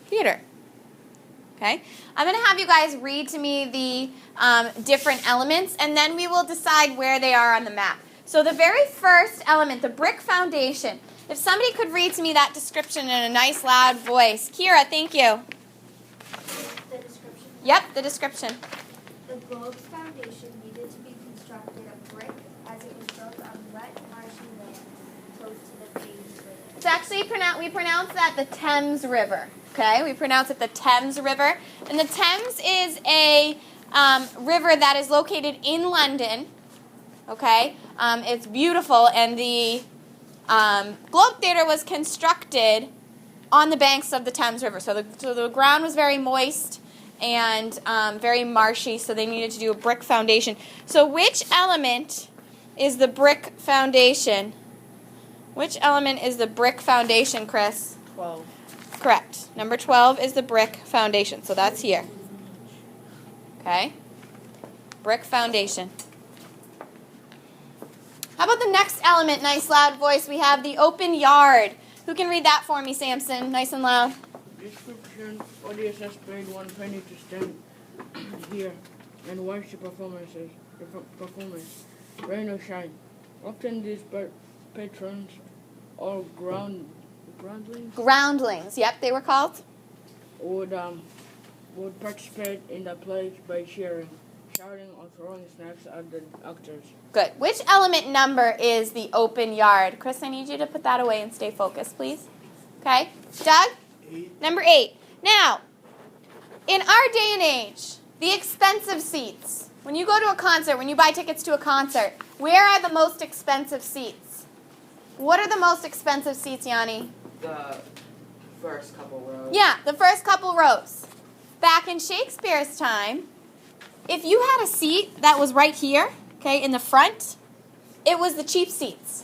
theater. Okay? I'm going to have you guys read to me the different elements, and then we will decide where they are on the map. So the very first element, the brick foundation. If somebody could read to me that description in a nice loud voice. Kira, thank you. The description? Yep, the description. The globe's foundation needed to be constructed of brick as it was built on wet, marshy land close to the Thames River. It's actually, we pronounce that the Thames River. Okay, we pronounce it the Thames River. And the Thames is a river that is located in London. Okay, it's beautiful, and the Globe Theatre was constructed on the banks of the Thames River. So the ground was very moist and very marshy, so they needed to do a brick foundation. So which element is the brick foundation? Which element is the brick foundation, Chris? 12. Correct. Number 12 is the brick foundation. So that's here. Okay? Brick foundation. How about the next element? Nice loud voice. We have the open yard. Who can read that for me, Samson? Nice and loud. Description: audiences paid 1 penny to stand here and watch the performance. Rain or shine. Often these patrons, or groundlings, Groundlings. Yep, they were called. would participate in the play by cheering, shouting, or throwing snacks at the actors. Good. Which element number is the open yard? Chris, I need you to put that away and stay focused, please. Okay. Doug? 8. Number 8. Now, in our day and age, the expensive seats. When you go to a concert, when you buy tickets to a concert, where are the most expensive seats? What are the most expensive seats, Yanni? The first couple rows. Yeah, the first couple rows. Back in Shakespeare's time, if you had a seat that was right here, okay, in the front, it was the cheap seats.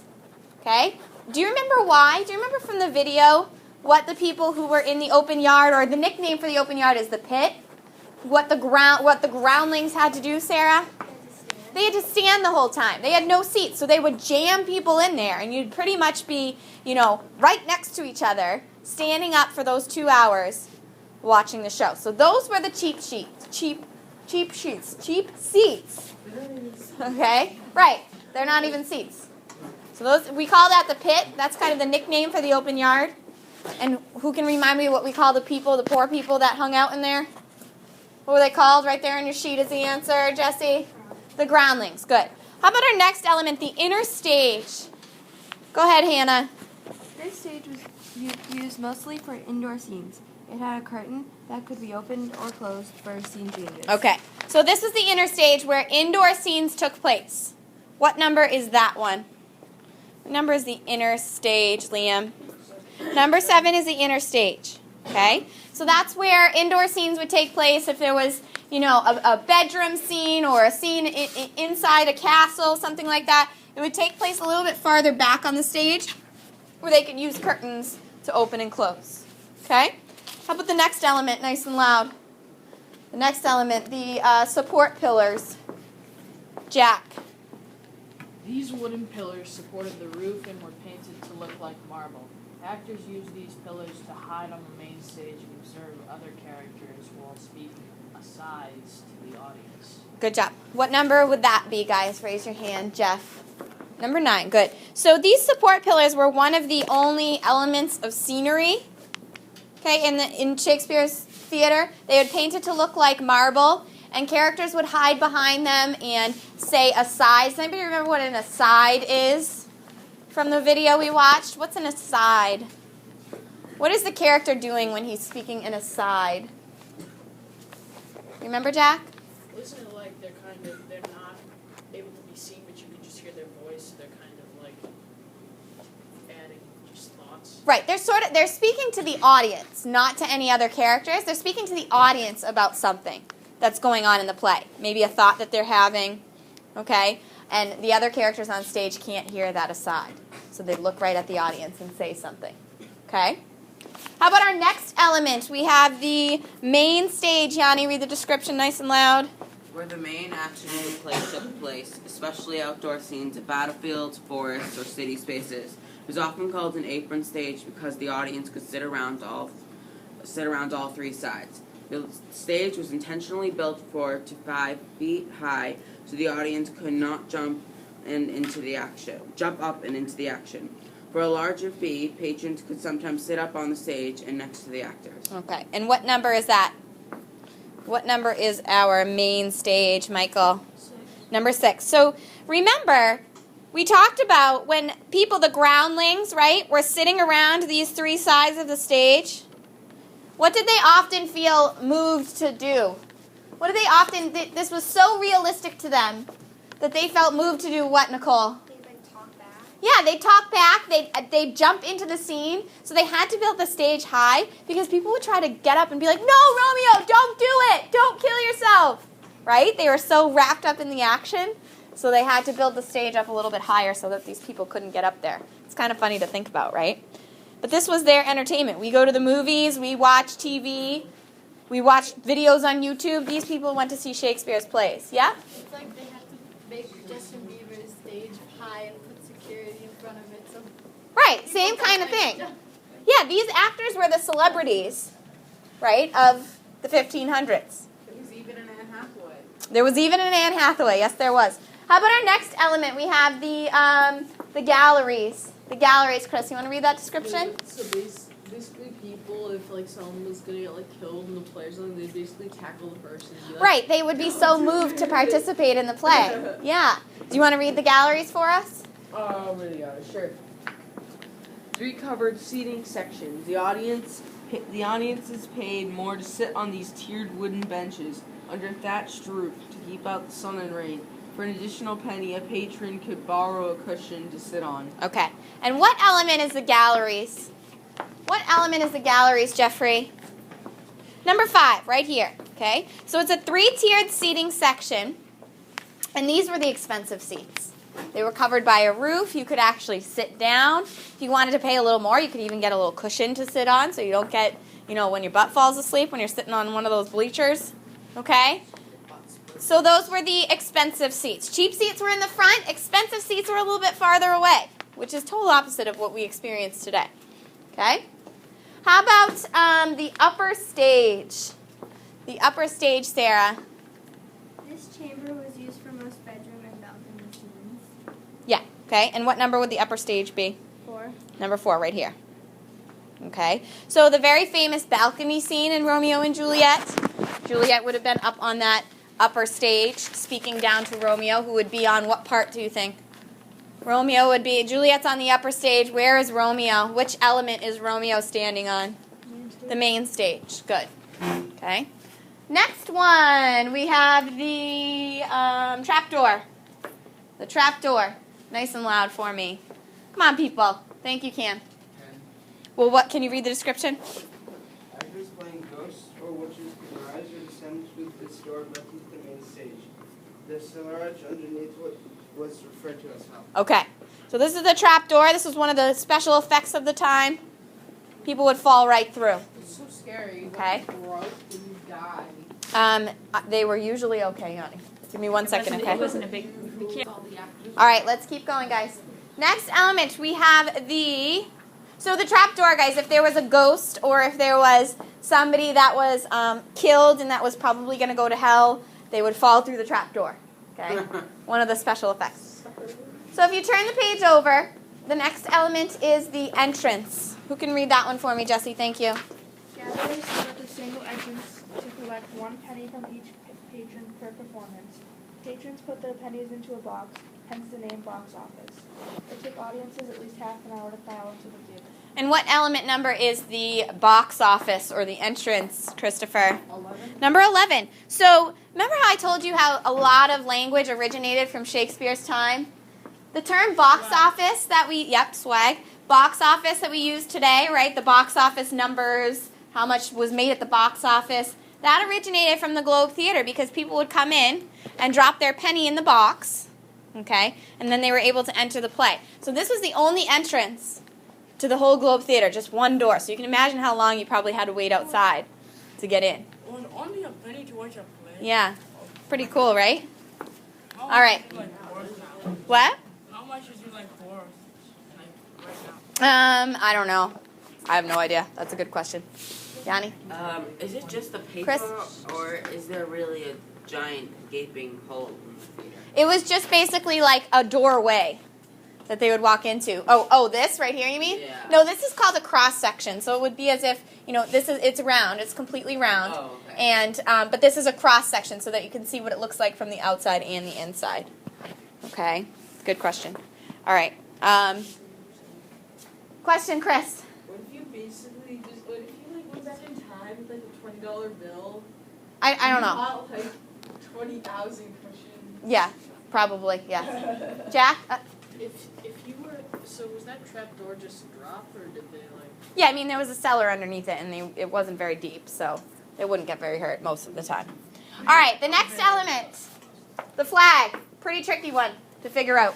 Okay? Do you remember why? Do you remember from the video what the people who were in the open yard, or the nickname for the open yard is the pit? What the groundlings had to do, Sarah? They had to stand the whole time. They had no seats, so they would jam people in there, and you'd pretty much be, right next to each other, standing up for those 2 hours watching the show. So those were the cheap seats. Okay? Right. They're not even seats. So those, we call that the pit. That's kind of the nickname for the open yard. And who can remind me what we call the poor people that hung out in there? What were they called? Right there on your sheet is the answer, Jesse. The groundlings. Good. How about our next element, the inner stage? Go ahead, Hannah. This stage was used mostly for indoor scenes. It had a curtain that could be opened or closed for scene changes. Okay. So this is the inner stage where indoor scenes took place. What number is that one? What number is the inner stage, Liam? Number 7 is the inner stage. Okay? So that's where indoor scenes would take place if there was, a bedroom scene or a scene inside a castle, something like that. It would take place a little bit farther back on the stage where they could use curtains to open and close. Okay? How about the next element, nice and loud? The next element, the support pillars. Jack. These wooden pillars supported the roof and were painted to look like marble. Actors used these pillars to hide on the main stage and observe other characters while speaking asides to the audience. Good job. What number would that be, guys? Raise your hand. Jeff. Number 9. Good. So these support pillars were one of the only elements of scenery. Okay, in Shakespeare's theater, they would paint it to look like marble, and characters would hide behind them and say asides. Does anybody remember what an aside is from the video we watched? What's an aside? What is the character doing when he's speaking an aside? Remember, Jack? Isn't it like they're not able to be seen, but you can just hear their voice? They're kind of like adding just thoughts. Right. They're speaking to the audience, not to any other characters. They're speaking to the audience about something that's going on in the play. Maybe a thought that they're having, okay? And the other characters on stage can't hear that aside. So they look right at the audience and say something, okay? How about our next element? We have the main stage. Yanni, read the description nice and loud. Where the main action of the play took place, especially outdoor scenes at battlefields, forests, or city spaces. It was often called an apron stage because the audience could sit around all sit around all three sides. The stage was intentionally built 4 to 5 feet high, so the audience could not jump up and into the action. For a larger fee, patrons could sometimes sit up on the stage and next to the actors. Okay. And what number is that? What number is our main stage, Michael? 6. Number 6. So remember, we talked about when people, the groundlings, right, were sitting around these three sides of the stage. What did they often feel moved to do? What did they often, this was so realistic to them that they felt moved to do what, Nicole? They like talk back. Yeah, they'd talk back, they'd jump into the scene, so they had to build the stage high because people would try to get up and be like, no, Romeo, don't do it, don't kill yourself, right? They were so wrapped up in the action, so they had to build the stage up a little bit higher so that these people couldn't get up there. It's kind of funny to think about, right? But this was their entertainment. We go to the movies, we watch TV, we watch videos on YouTube. These people went to see Shakespeare's plays, yeah? It's like they had to make Justin Bieber's stage high and put security in front of it. So Right, same kind of thing. Yeah, these actors were the celebrities, right, of the 1500s. There was even an Anne Hathaway. There was even an Anne Hathaway. Yes, there was. How about our next element? We have the galleries. The galleries, Chris. You want to read that description? So basically, people, if like someone was gonna get like killed in the play or something, they'd basically tackle the person. And be like, Right. They would be so moved to participate in the play. Yeah. Do you want to read the galleries for us? Sure. 3 covered seating sections. The audience is paid more to sit on these tiered wooden benches under a thatched roof to keep out the sun and rain. For an additional penny, a patron could borrow a cushion to sit on. Okay. And what element is the galleries? What element is the galleries, Jeffrey? Number 5, right here. Okay. So it's a 3-tiered seating section, and these were the expensive seats. They were covered by a roof. You could actually sit down. If you wanted to pay a little more, you could even get a little cushion to sit on so you don't get, when your butt falls asleep when you're sitting on one of those bleachers. Okay? So those were the expensive seats. Cheap seats were in the front. Expensive seats were a little bit farther away, which is total opposite of what we experience today. Okay? How about the upper stage? The upper stage, Sarah. This chamber was used for most bedroom and balcony scenes. Yeah. Okay. And what number would the upper stage be? 4. Number 4, right here. Okay. So the very famous balcony scene in Romeo and Juliet. Juliet would have been up on that upper stage, speaking down to Romeo, who would be on what part, do you think? Juliet's on the upper stage. Where is Romeo? Which element is Romeo standing on? The main stage. Good. Okay. Next one, we have the trapdoor. The trapdoor. Nice and loud for me. Come on, people. Thank you, Cam. Well, what can you read the description? Actors playing ghosts or witches could rise or descend through this door led to the main stage. The cellarage underneath was referred to as hell. Okay. So this is the trapdoor. This was one of the special effects of the time. People would fall right through. It's so scary. Okay. When you broke and you died. They were usually okay, honey. Give me 1 second, okay? It wasn't a big. We can't. All the actors. All right, let's keep going, guys. Next element, we have so the trapdoor, guys, if there was a ghost or if there was somebody that was killed and that was probably going to go to hell, they would fall through the trapdoor, okay? One of the special effects. So if you turn the page over, the next element is the entrance. Who can read that one for me, Jesse? Thank you. Gatherers stood at the single entrance to collect 1 penny from each patron per performance. Patrons put their pennies into a box, hence the name box office. It took audiences at least half an hour to file into the theater. And what element number is the box office or the entrance, Christopher? 11. Number 11. So remember how I told you how a lot of language originated from Shakespeare's time? The term box office that swag, box office that we use today, right? The box office numbers, how much was made at the box office, that originated from the Globe Theater because people would come in and drop their penny in the box, okay? And then they were able to enter the play. So this was the only entrance to the whole Globe Theater, just one door. So you can imagine how long you probably had to wait outside to get in. Only a penny to watch a play? Yeah. Pretty cool, right? How All right. much is it, like, worth now? What? How much is it like worth, like, right now? I don't know. I have no idea. That's a good question. Yanni? Is it just the paper, Chris? or is there really a giant gaping hole in the theater? It was just basically like a doorway that they would walk into. Oh, this right here, you mean? Yeah. No, this is called a cross section. So it would be as if, it's round. It's completely round. Oh, okay. And but this is a cross section so that you can see what it looks like from the outside and the inside. Okay. Good question. All right. Question, Chris. What if you basically just, what if you like went back in time with like a $20 bill? I don't know. Bought like 20,000 cushions. Yeah, probably. Yes. Jack. If you were, so was that trap door just a drop, or did they like? Yeah, I mean there was a cellar underneath it, and it wasn't very deep, so they wouldn't get very hurt most of the time. All right, the next element, the flag. Pretty tricky one to figure out.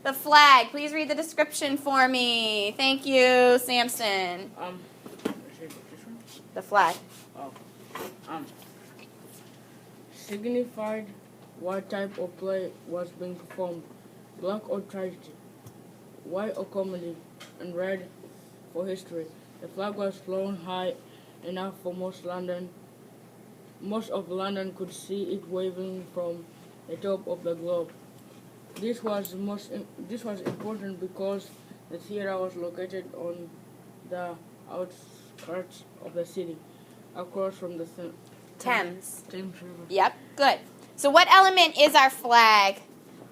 The flag. Please read the description for me. Thank you, Samson. The flag. Signified what type of play was being performed. Black or tragedy, white or comedy, and red for history. The flag was flown high enough for most of London could see it waving from the top of the globe. This was important because the theater was located on the outskirts of the city, across from the Thames. Thames River. Yep, good. So what element is our flag?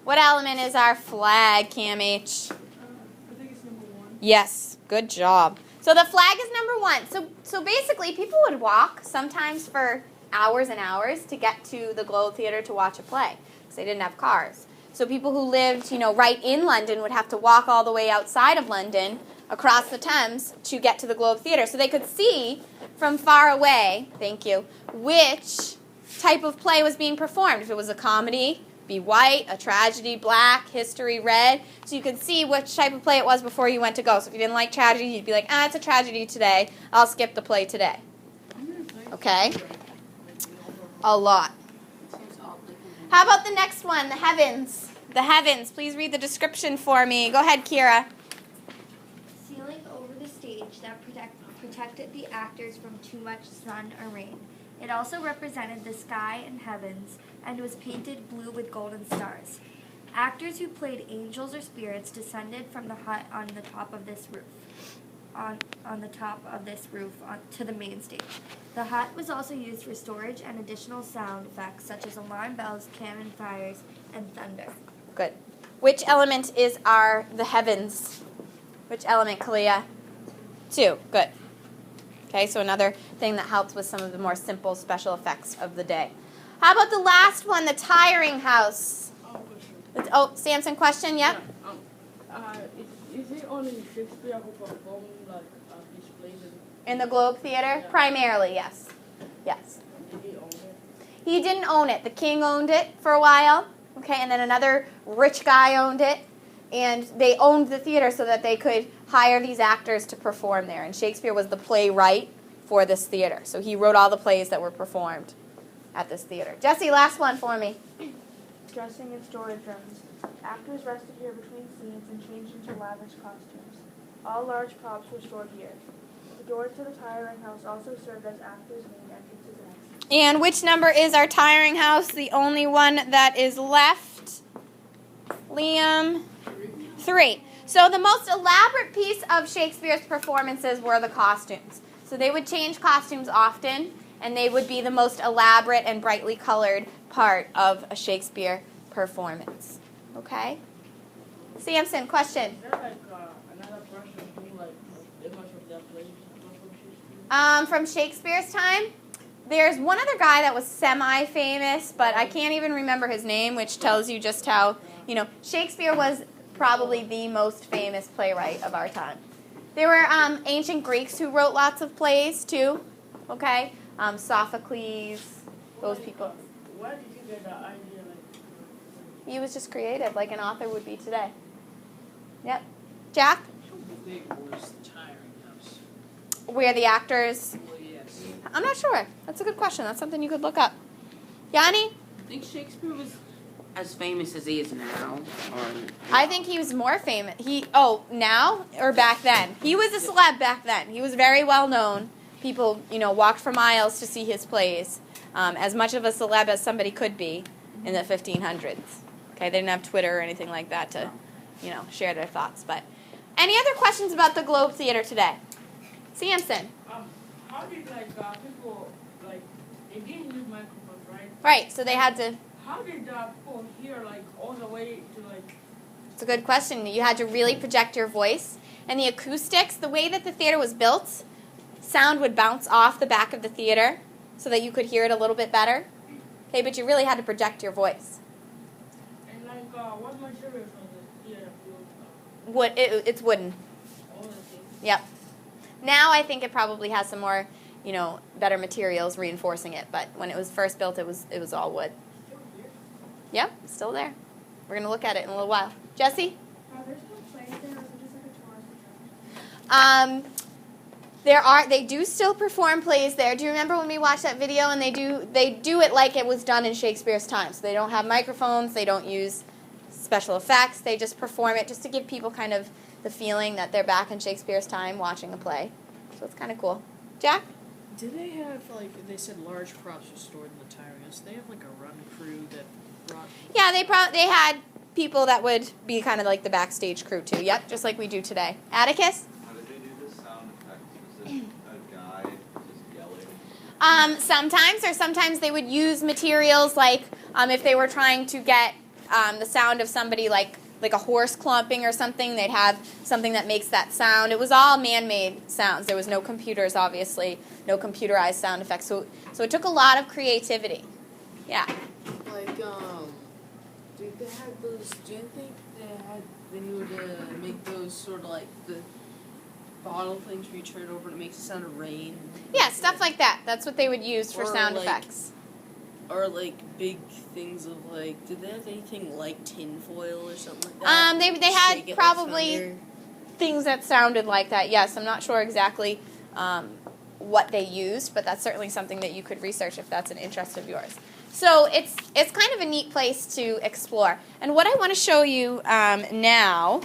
What element is our flag, Cam H? I think it's number 1. Yes, good job. So the flag is number 1. So basically, people would walk sometimes for hours and hours to get to the Globe Theatre to watch a play because they didn't have cars. So people who lived, right in London would have to walk all the way outside of London across the Thames to get to the Globe Theatre. So they could see from far away, thank you, which type of play was being performed. If it was a comedy, be white, a tragedy, black, history, red. So you could see which type of play it was before you went to go. So if you didn't like tragedy, you'd be like, it's a tragedy today. I'll skip the play today. Okay? A lot. How about the next one, the heavens? The heavens. Please read the description for me. Go ahead, Kira. Ceiling over the stage that protected the actors from too much sun or rain. It also represented the sky and heavens, and was painted blue with golden stars. Actors who played angels or spirits descended from the hut on the top of this roof. To the main stage. The hut was also used for storage and additional sound effects such as alarm bells, cannon fires, and thunder. Good. Which element is the heavens? Which element, Kalia? 2. Good. Okay, so another thing that helps with some of the more simple special effects of the day. How about the last one, the tiring house? Samson, question? Yep. Is it only Shakespeare who performed these plays? In the Globe Theatre? Yeah. Primarily, yes. Yes. Did he own it? He didn't own it. The king owned it for a while. Okay, and then another rich guy owned it. And they owned the theater so that they could hire these actors to perform there. And Shakespeare was the playwright for this theater. So he wrote all the plays that were performed at this theater. Jesse, last one for me. Dressing and storage rooms. Actors rested here between scenes and changed into lavish costumes. All large props were stored here. The door to the tiring house also served as actors' main entrances and exits. And which number is our tiring house? The only one that is left. Liam? 3. So the most elaborate piece of Shakespeare's performances were the costumes. So they would change costumes often, and they would be the most elaborate and brightly colored part of a Shakespeare performance. Okay? Samson, question. Is there another person who did much of that play from Shakespeare? From Shakespeare's time, there's one other guy that was semi-famous, but I can't even remember his name, which tells you just how, Shakespeare was probably the most famous playwright of our time. There were ancient Greeks who wrote lots of plays, too. Okay? Sophocles, those people. Where did you get the idea? He was just creative, like an author would be today. Yep. Jack? How big was the tiring house? Where the actors... Well, yes. I'm not sure. That's a good question. That's something you could look up. Yanni? I think Shakespeare was as famous as he is now. I think he was more famous. Now or back then? He was a celeb back then. He was very well known. people, walked for miles to see his plays. As much of a celeb as somebody could be in the 1500s. Okay, they didn't have Twitter or anything like that to, share their thoughts. But any other questions about the Globe Theater today? Samson. How did people they didn't use microphones, right? Right. So they had to. How did people hear all the way to It's a good question. You had to really project your voice, and the acoustics, the way that the theater was built, sound would bounce off the back of the theater, so that you could hear it a little bit better. Okay, but you really had to project your voice. And what materials was the theater built Wood. It's wooden. All the things. Yep. Now I think it probably has some more, better materials reinforcing it. But when it was first built, it was all wood. Yep, still there. We're gonna look at it in a little while. Jesse? There's no plays there, or is it just like a tourist attraction? They do still perform plays there. Do you remember when we watched that video? And they do it like it was done in Shakespeare's time. So they don't have microphones. They don't use special effects. They just perform it just to give people kind of the feeling that they're back in Shakespeare's time watching a play. So it's kind of cool. Jack? Did they have, they said large props were stored in the tower? Yes, they have, a run crew that brought... Yeah, they had people that would be kind of like the backstage crew, too. Yep, just like we do today. Atticus? How did they do the sound effects? Was it a guy just yelling? Sometimes they would use materials like if they were trying to get the sound of somebody like a horse clomping or something, they'd have something that makes that sound. It was all man-made sounds. There was no computers, obviously, no computerized sound effects. So it took a lot of creativity. Yeah. Did they have those? Do you think they knew to make those sort of like the bottle things where you turn it over and it makes the sound of rain? Yeah, stuff like that. That's what they would use for sound effects. Or big things of did they have anything like tinfoil or something like that? They had probably things that sounded like that. Yes, I'm not sure exactly what they used, but that's certainly something that you could research if that's an interest of yours. So it's kind of a neat place to explore. And what I want to show you now